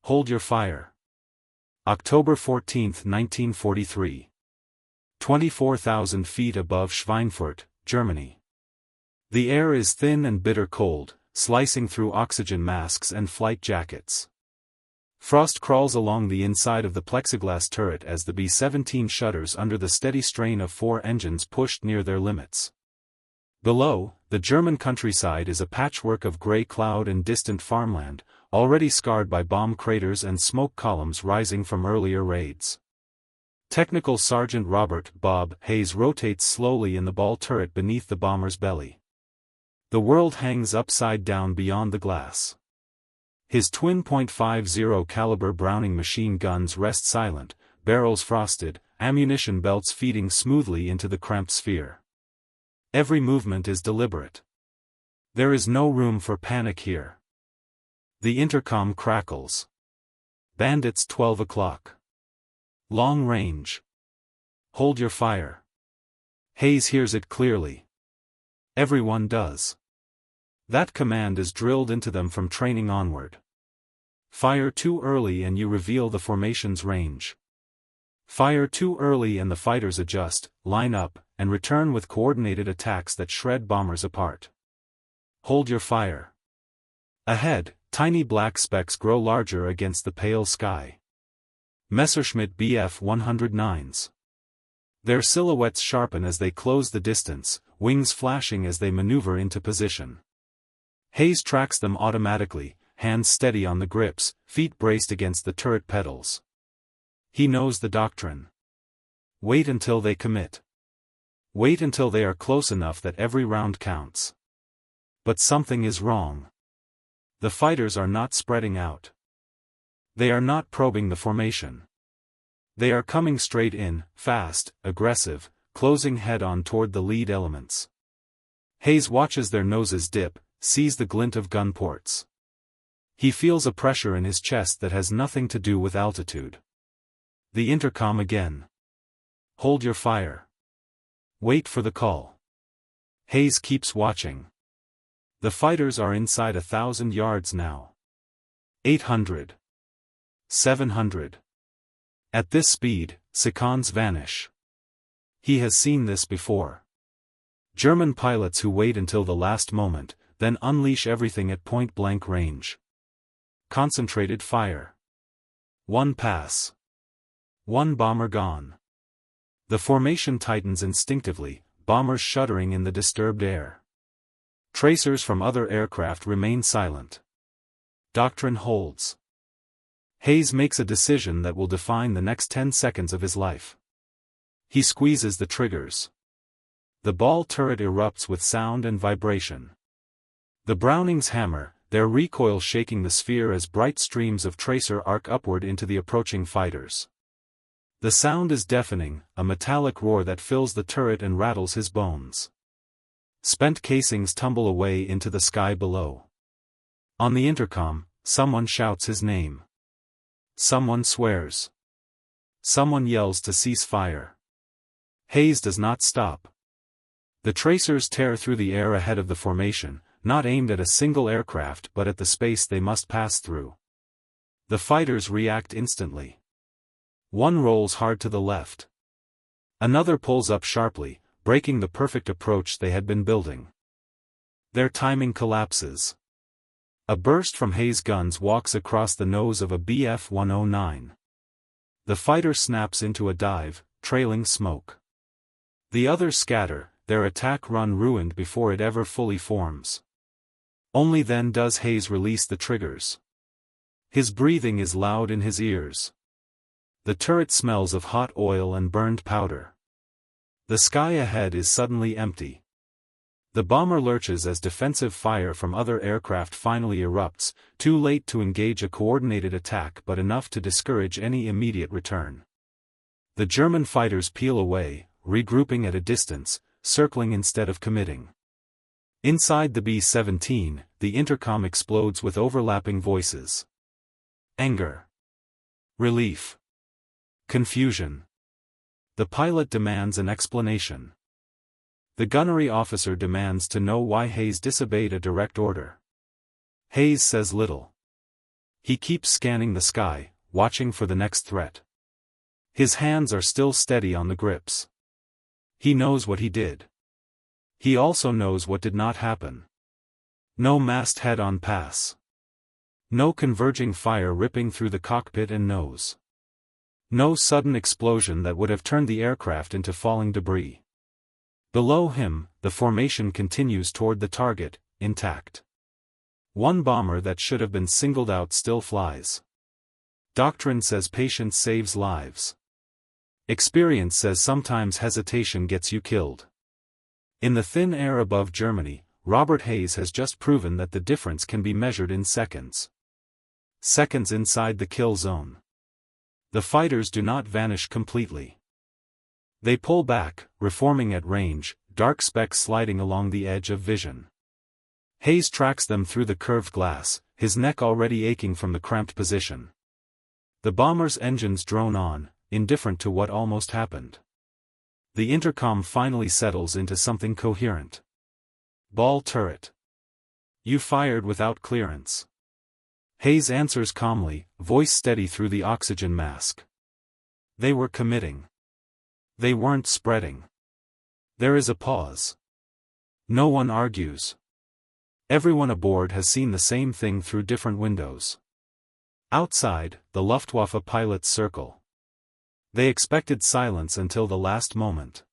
Hold your fire. October 14, 1943. 24,000 feet above Schweinfurt, Germany. The air is thin and bitter cold, slicing through oxygen masks and flight jackets. Frost crawls along the inside of the plexiglass turret as the B-17 shudders under the steady strain of 4 engines pushed near their limits. Below, the German countryside is a patchwork of gray cloud and distant farmland, already scarred by bomb craters and smoke columns rising from earlier raids. Technical Sergeant Robert "Bob" Hayes rotates slowly in the ball turret beneath the bomber's belly. The world hangs upside down beyond the glass. His twin .50 caliber Browning machine guns rest silent, barrels frosted, ammunition belts feeding smoothly into the cramped sphere. Every movement is deliberate. There is no room for panic here. The intercom crackles. Bandits 12 o'clock. Long range. Hold your fire. Hayes hears it clearly. Everyone does. That command is drilled into them from training onward. Fire too early and you reveal the formation's range. Fire too early and the fighters adjust, line up, and return with coordinated attacks that shred bombers apart. Hold your fire. Ahead, tiny black specks grow larger against the pale sky. Messerschmitt Bf-109s. Their silhouettes sharpen as they close the distance, wings flashing as they maneuver into position. Hayes tracks them automatically, hands steady on the grips, feet braced against the turret pedals. He knows the doctrine. Wait until they commit. Wait until they are close enough that every round counts. But something is wrong. The fighters are not spreading out. They are not probing the formation. They are coming straight in, fast, aggressive, closing head-on toward the lead elements. Hayes watches their noses dip, sees the glint of gun ports. He feels a pressure in his chest that has nothing to do with altitude. The intercom again. Hold your fire. Wait for the call. Hayes keeps watching. The fighters are inside 1,000 yards now. 800. 700. At this speed, seconds vanish. He has seen this before. German pilots who wait until the last moment, then unleash everything at point-blank range. Concentrated fire. One pass. One bomber gone. The formation tightens instinctively, bombers shuddering in the disturbed air. Tracers from other aircraft remain silent. Doctrine holds. Hayes makes a decision that will define the next 10 seconds of his life. He squeezes the triggers. The ball turret erupts with sound and vibration. The Brownings hammer, their recoil shaking the sphere as bright streams of tracer arc upward into the approaching fighters. The sound is deafening, a metallic roar that fills the turret and rattles his bones. Spent casings tumble away into the sky below. On the intercom, someone shouts his name. Someone swears. Someone yells to cease fire. Hayes does not stop. The tracers tear through the air ahead of the formation, not aimed at a single aircraft but at the space they must pass through. The fighters react instantly. One rolls hard to the left. Another pulls up sharply, breaking the perfect approach they had been building. Their timing collapses. A burst from Hayes' guns walks across the nose of a Bf-109. The fighter snaps into a dive, trailing smoke. The others scatter, their attack run ruined before it ever fully forms. Only then does Hayes release the triggers. His breathing is loud in his ears. The turret smells of hot oil and burned powder. The sky ahead is suddenly empty. The bomber lurches as defensive fire from other aircraft finally erupts, too late to engage a coordinated attack but enough to discourage any immediate return. The German fighters peel away, regrouping at a distance, circling instead of committing. Inside the B-17, the intercom explodes with overlapping voices. Anger. Relief. Confusion. The pilot demands an explanation. The gunnery officer demands to know why Hayes disobeyed a direct order. Hayes says little. He keeps scanning the sky, watching for the next threat. His hands are still steady on the grips. He knows what he did. He also knows what did not happen. No massed head-on pass. No converging fire ripping through the cockpit and nose. No sudden explosion that would have turned the aircraft into falling debris. Below him, the formation continues toward the target, intact. One bomber that should have been singled out still flies. Doctrine says patience saves lives. Experience says sometimes hesitation gets you killed. In the thin air above Germany, Robert Hayes has just proven that the difference can be measured in seconds. Seconds inside the kill zone. The fighters do not vanish completely. They pull back, reforming at range, dark specks sliding along the edge of vision. Hayes tracks them through the curved glass, his neck already aching from the cramped position. The bomber's engines drone on, indifferent to what almost happened. The intercom finally settles into something coherent. Ball turret. You fired without clearance. Hayes answers calmly, voice steady through the oxygen mask. They were committing. They weren't spreading. There is a pause. No one argues. Everyone aboard has seen the same thing through different windows. Outside, the Luftwaffe pilots circle. They expected silence until the last moment.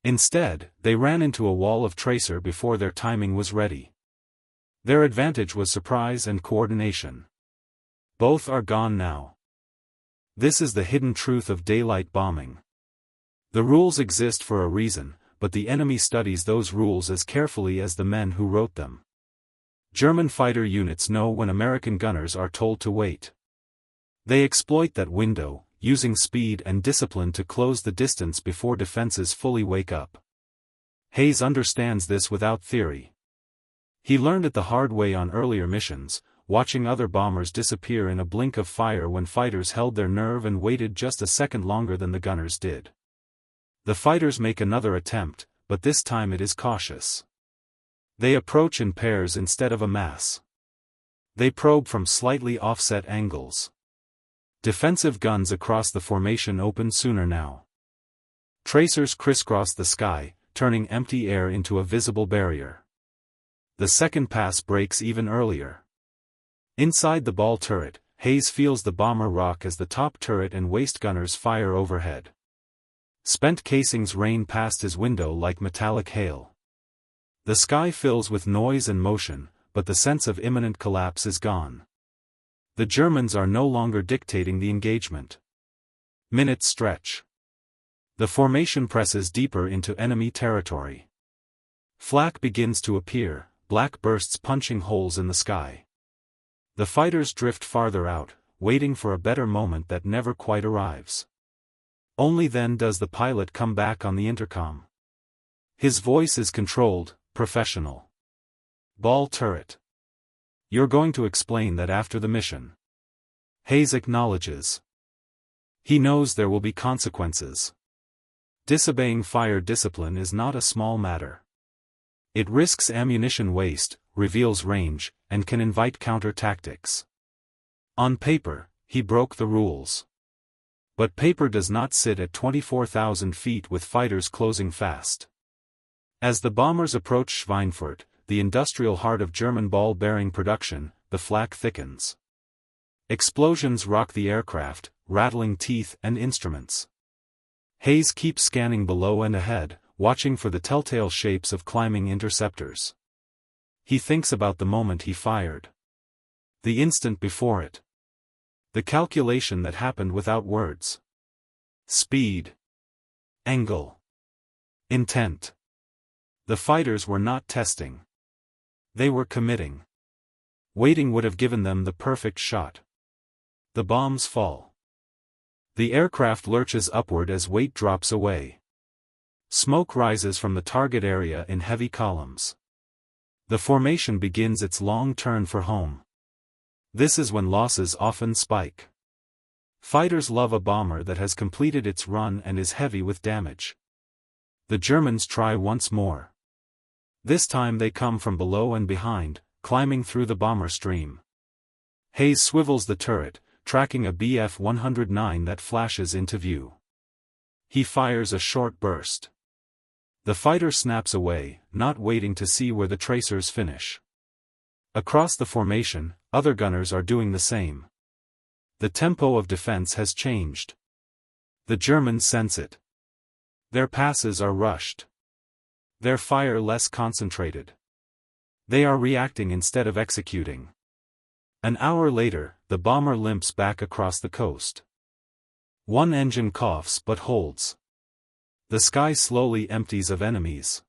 Instead, they ran into a wall of tracer before their timing was ready. Their advantage was surprise and coordination. Both are gone now. This is the hidden truth of daylight bombing. The rules exist for a reason, but the enemy studies those rules as carefully as the men who wrote them. German fighter units know when American gunners are told to wait. They exploit that window, using speed and discipline to close the distance before defenses fully wake up. Hayes understands this without theory. He learned it the hard way on earlier missions, watching other bombers disappear in a blink of fire when fighters held their nerve and waited just a second longer than the gunners did. The fighters make another attempt, but this time it is cautious. They approach in pairs instead of a mass. They probe from slightly offset angles. Defensive guns across the formation open sooner now. Tracers crisscross the sky, turning empty air into a visible barrier. The second pass breaks even earlier. Inside the ball turret, Hayes feels the bomber rock as the top turret and waist gunners fire overhead. Spent casings rain past his window like metallic hail. The sky fills with noise and motion, but the sense of imminent collapse is gone. The Germans are no longer dictating the engagement. Minutes stretch. The formation presses deeper into enemy territory. Flak begins to appear, black bursts punching holes in the sky. The fighters drift farther out, waiting for a better moment that never quite arrives. Only then does the pilot come back on the intercom. His voice is controlled, professional. Ball turret. You're going to explain that after the mission. Hayes acknowledges. He knows there will be consequences. Disobeying fire discipline is not a small matter. It risks ammunition waste, reveals range, and can invite counter-tactics. On paper, he broke the rules. But paper does not sit at 24,000 feet with fighters closing fast. As the bombers approach Schweinfurt, the industrial heart of German ball-bearing production, the flak thickens. Explosions rock the aircraft, rattling teeth and instruments. Hayes keeps scanning below and ahead, watching for the telltale shapes of climbing interceptors. He thinks about the moment he fired. The instant before it. The calculation that happened without words. Speed. Angle. Intent. The fighters were not testing. They were committing. Waiting would have given them the perfect shot. The bombs fall. The aircraft lurches upward as weight drops away. Smoke rises from the target area in heavy columns. The formation begins its long turn for home. This is when losses often spike. Fighters love a bomber that has completed its run and is heavy with damage. The Germans try once more. This time they come from below and behind, climbing through the bomber stream. Hayes swivels the turret, tracking a Bf-109 that flashes into view. He fires a short burst. The fighter snaps away, not waiting to see where the tracers finish. Across the formation, other gunners are doing the same. The tempo of defense has changed. The Germans sense it. Their passes are rushed. Their fire less concentrated. They are reacting instead of executing. An hour later, the bomber limps back across the coast. One engine coughs but holds. The sky slowly empties of enemies.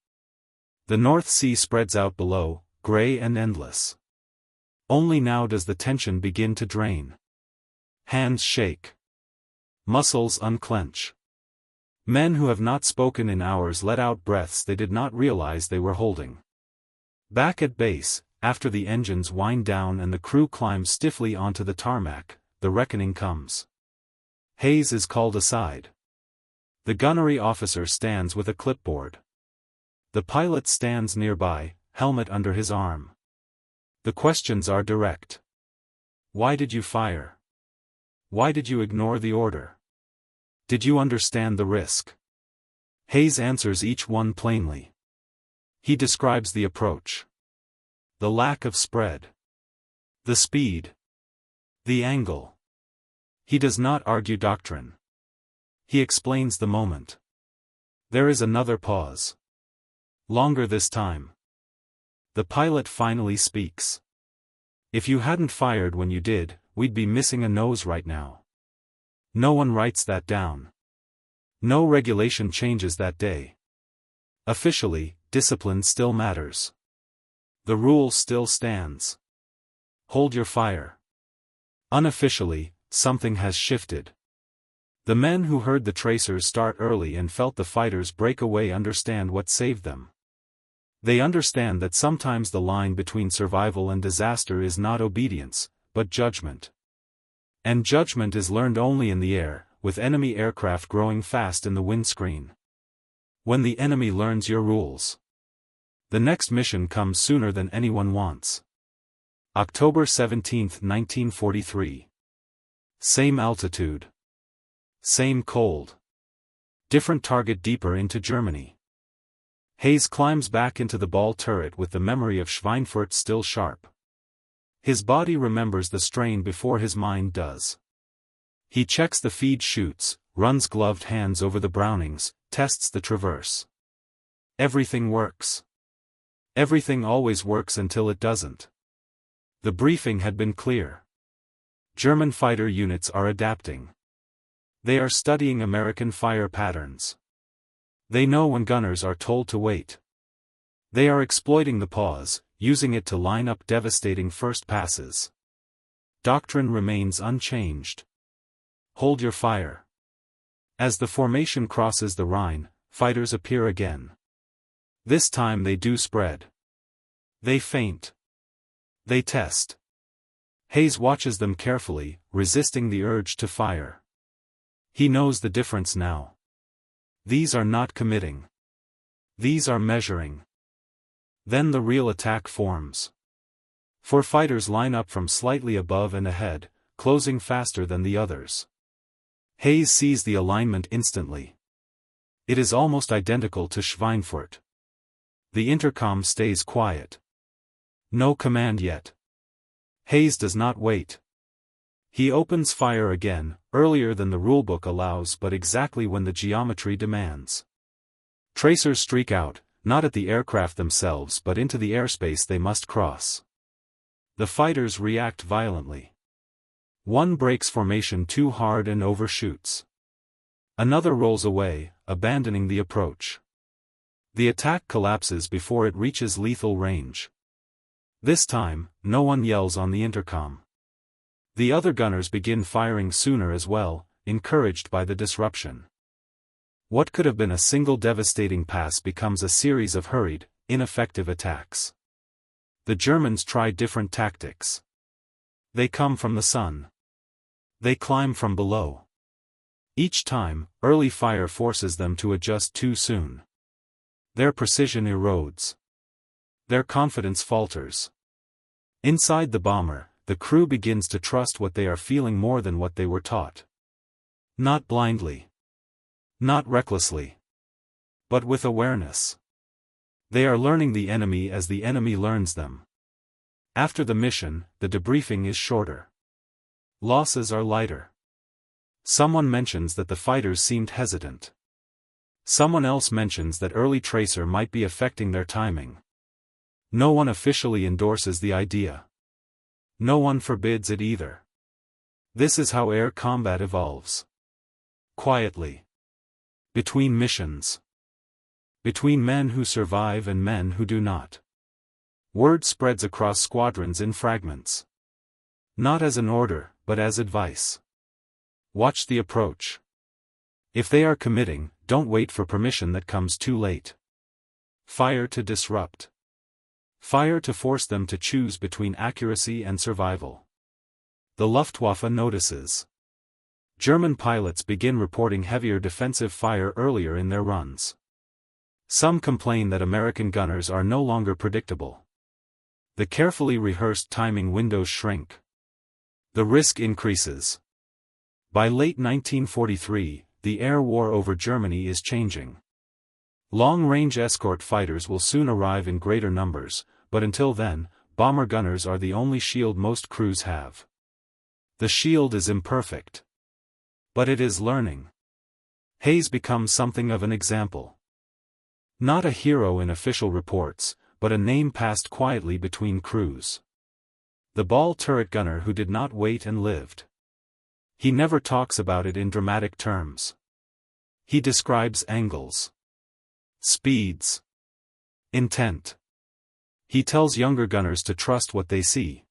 The North Sea spreads out below, gray and endless. Only now does the tension begin to drain. Hands shake. Muscles unclench. Men who have not spoken in hours let out breaths they did not realize they were holding. Back at base, after the engines wind down and the crew climbs stiffly onto the tarmac, the reckoning comes. Hayes is called aside. The gunnery officer stands with a clipboard. The pilot stands nearby, helmet under his arm. The questions are direct. Why did you fire? Why did you ignore the order? Did you understand the risk? Hayes answers each one plainly. He describes the approach. The lack of spread. The speed. The angle. He does not argue doctrine. He explains the moment. There is another pause. Longer this time. The pilot finally speaks. If you hadn't fired when you did, we'd be missing a nose right now. No one writes that down. No regulation changes that day. Officially, discipline still matters. The rule still stands. Hold your fire. Unofficially, something has shifted. The men who heard the tracers start early and felt the fighters break away understand what saved them. They understand that sometimes the line between survival and disaster is not obedience, but judgment. And judgment is learned only in the air, with enemy aircraft growing fast in the windscreen. When the enemy learns your rules, the next mission comes sooner than anyone wants. October 17, 1943. Same altitude. Same cold. Different target deeper into Germany. Hayes climbs back into the ball turret with the memory of Schweinfurt still sharp. His body remembers the strain before his mind does. He checks the feed chutes, runs gloved hands over the Brownings, tests the traverse. Everything works. Everything always works until it doesn't. The briefing had been clear. German fighter units are adapting. They are studying American fire patterns. They know when gunners are told to wait. They are exploiting the pause, using it to line up devastating first passes. Doctrine remains unchanged. Hold your fire. As the formation crosses the Rhine, fighters appear again. This time they do spread. They feint. They test. Hayes watches them carefully, resisting the urge to fire. He knows the difference now. These are not committing. These are measuring. Then the real attack forms. Four fighters line up from slightly above and ahead, closing faster than the others. Hayes sees the alignment instantly. It is almost identical to Schweinfurt. The intercom stays quiet. No command yet. Hayes does not wait. He opens fire again, earlier than the rulebook allows but exactly when the geometry demands. Tracers streak out, not at the aircraft themselves but into the airspace they must cross. The fighters react violently. One breaks formation too hard and overshoots. Another rolls away, abandoning the approach. The attack collapses before it reaches lethal range. This time, no one yells on the intercom. The other gunners begin firing sooner as well, encouraged by the disruption. What could have been a single devastating pass becomes a series of hurried, ineffective attacks. The Germans try different tactics. They come from the sun. They climb from below. Each time, early fire forces them to adjust too soon. Their precision erodes. Their confidence falters. Inside the bomber, the crew begins to trust what they are feeling more than what they were taught. Not blindly. Not recklessly. But with awareness. They are learning the enemy as the enemy learns them. After the mission, the debriefing is shorter. Losses are lighter. Someone mentions that the fighters seemed hesitant. Someone else mentions that early tracer might be affecting their timing. No one officially endorses the idea. No one forbids it either. This is how air combat evolves. Quietly. Between missions. Between men who survive and men who do not. Word spreads across squadrons in fragments. Not as an order, but as advice. Watch the approach. If they are committing, don't wait for permission that comes too late. Fire to disrupt. Fire to force them to choose between accuracy and survival. The Luftwaffe notices. German pilots begin reporting heavier defensive fire earlier in their runs. Some complain that American gunners are no longer predictable. The carefully rehearsed timing windows shrink. The risk increases. By late 1943, the air war over Germany is changing. Long-range escort fighters will soon arrive in greater numbers, but until then, bomber gunners are the only shield most crews have. The shield is imperfect. But it is learning. Hayes becomes something of an example. Not a hero in official reports, but a name passed quietly between crews. The ball turret gunner who did not wait and lived. He never talks about it in dramatic terms. He describes angles. Speeds. Intent. He tells younger gunners to trust what they see.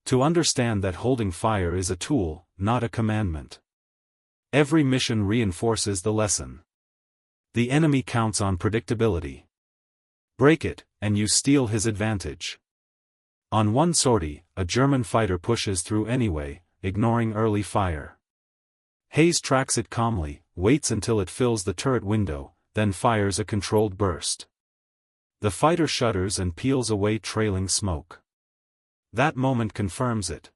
To understand that holding fire is a tool, not a commandment. Every mission reinforces the lesson. The enemy counts on predictability. Break it, and you steal his advantage. On one sortie, a German fighter pushes through anyway, ignoring early fire. Hayes tracks it calmly, waits until it fills the turret window, then fires a controlled burst. The fighter shudders and peels away trailing smoke. That moment confirms it.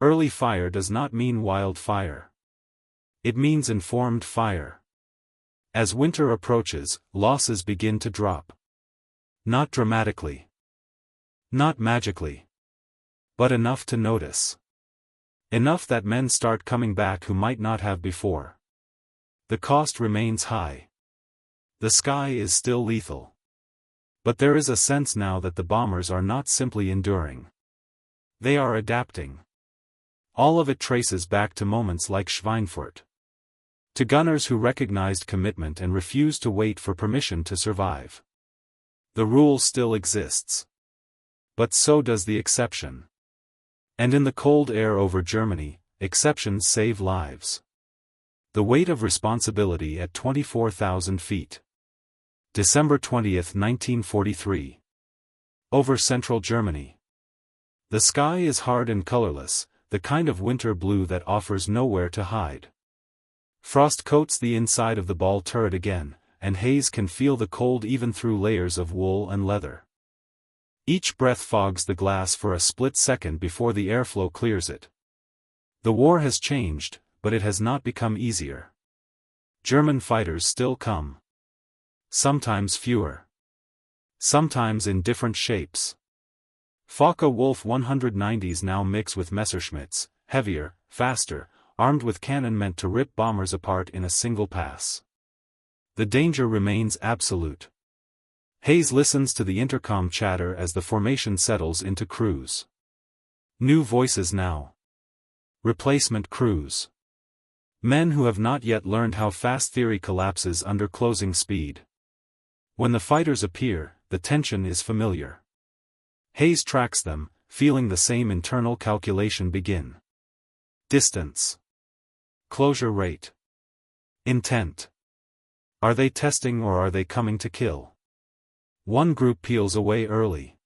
Early fire does not mean wild fire. It means informed fire. As winter approaches, losses begin to drop. Not dramatically. Not magically. But enough to notice. Enough that men start coming back who might not have before. The cost remains high. The sky is still lethal. But there is a sense now that the bombers are not simply enduring. They are adapting. All of it traces back to moments like Schweinfurt. To gunners who recognized commitment and refused to wait for permission to survive. The rule still exists. But so does the exception. And in the cold air over Germany, exceptions save lives. The weight of responsibility at 24,000 feet. December 20, 1943. Over central Germany. The sky is hard and colorless, the kind of winter blue that offers nowhere to hide. Frost coats the inside of the ball turret again, and Hayes can feel the cold even through layers of wool and leather. Each breath fogs the glass for a split second before the airflow clears it. The war has changed, but it has not become easier. German fighters still come. Sometimes fewer. Sometimes in different shapes. Focke-Wulf 190s now mix with Messerschmitts, heavier, faster, armed with cannon meant to rip bombers apart in a single pass. The danger remains absolute. Hayes listens to the intercom chatter as the formation settles into crews. New voices now. Replacement crews. Men who have not yet learned how fast theory collapses under closing speed. When the fighters appear, the tension is familiar. Hayes tracks them, feeling the same internal calculation begin. Distance. Closure rate. Intent. Are they testing or are they coming to kill? One group peels away early.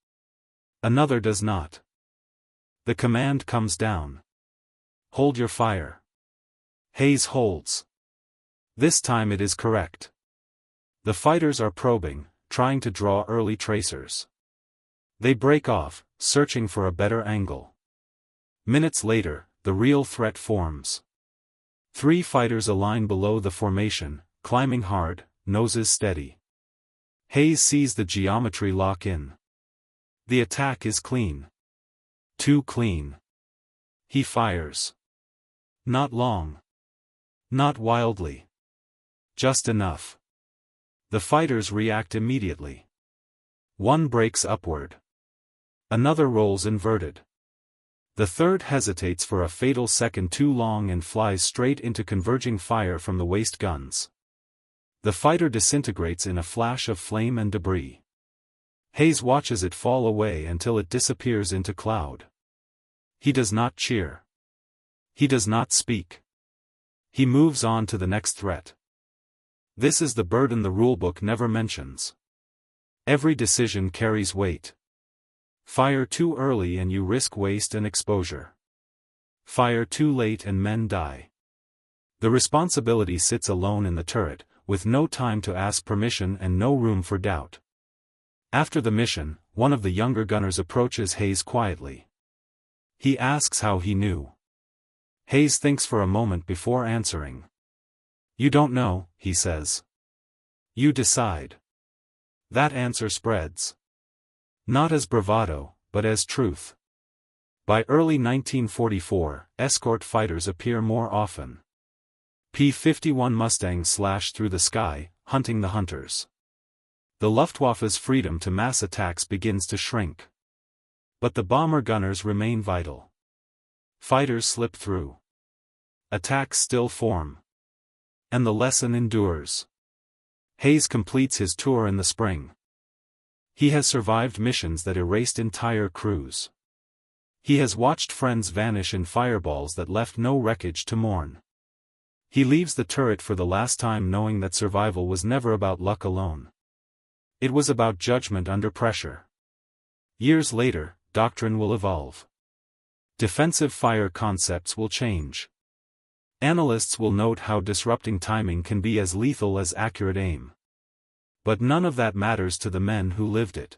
Another does not. The command comes down. Hold your fire. Hayes holds. This time it is correct. The fighters are probing, trying to draw early tracers. They break off, searching for a better angle. Minutes later, the real threat forms. 3 fighters align below the formation, climbing hard, noses steady. Hayes sees the geometry lock in. The attack is clean. Too clean. He fires. Not long. Not wildly. Just enough. The fighters react immediately. One breaks upward. Another rolls inverted. The third hesitates for a fatal second too long and flies straight into converging fire from the waist guns. The fighter disintegrates in a flash of flame and debris. Hayes watches it fall away until it disappears into cloud. He does not cheer. He does not speak. He moves on to the next threat. This is the burden the rulebook never mentions. Every decision carries weight. Fire too early and you risk waste and exposure. Fire too late and men die. The responsibility sits alone in the turret, with no time to ask permission and no room for doubt. After the mission, one of the younger gunners approaches Hayes quietly. He asks how he knew. Hayes thinks for a moment before answering. "You don't know," he says. "You decide." That answer spreads. Not as bravado, but as truth. By early 1944, escort fighters appear more often. P-51 Mustangs slash through the sky, hunting the hunters. The Luftwaffe's freedom to mass attacks begins to shrink. But the bomber gunners remain vital. Fighters slip through. Attacks still form. And the lesson endures. Hayes completes his tour in the spring. He has survived missions that erased entire crews. He has watched friends vanish in fireballs that left no wreckage to mourn. He leaves the turret for the last time knowing that survival was never about luck alone. It was about judgment under pressure. Years later, doctrine will evolve. Defensive fire concepts will change. Analysts will note how disrupting timing can be as lethal as accurate aim. But none of that matters to the men who lived it.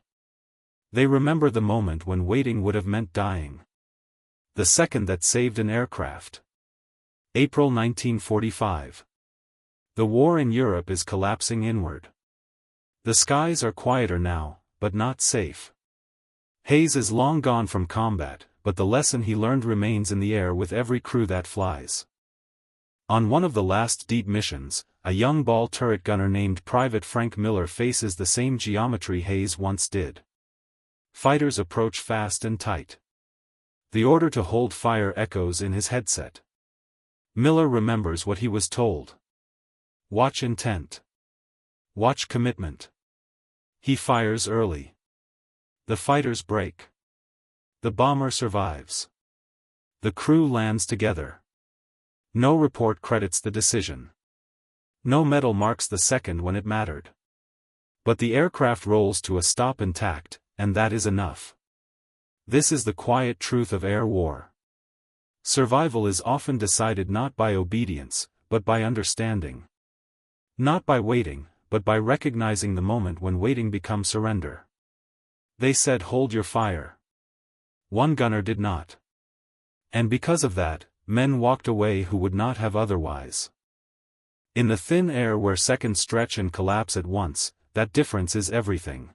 They remember the moment when waiting would have meant dying. The second that saved an aircraft. April 1945. The war in Europe is collapsing inward. The skies are quieter now, but not safe. Hayes is long gone from combat, but the lesson he learned remains in the air with every crew that flies. On one of the last deep missions, a young ball turret gunner named Private Frank Miller faces the same geometry Hayes once did. Fighters approach fast and tight. The order to hold fire echoes in his headset. Miller remembers what he was told. Watch intent. Watch commitment. He fires early. The fighters break. The bomber survives. The crew lands together. No report credits the decision. No medal marks the second when it mattered. But the aircraft rolls to a stop intact, and that is enough. This is the quiet truth of air war. Survival is often decided not by obedience, but by understanding. Not by waiting, but by recognizing the moment when waiting becomes surrender. They said hold your fire. One gunner did not. And because of that, men walked away who would not have otherwise. In the thin air where seconds stretch and collapse at once, that difference is everything.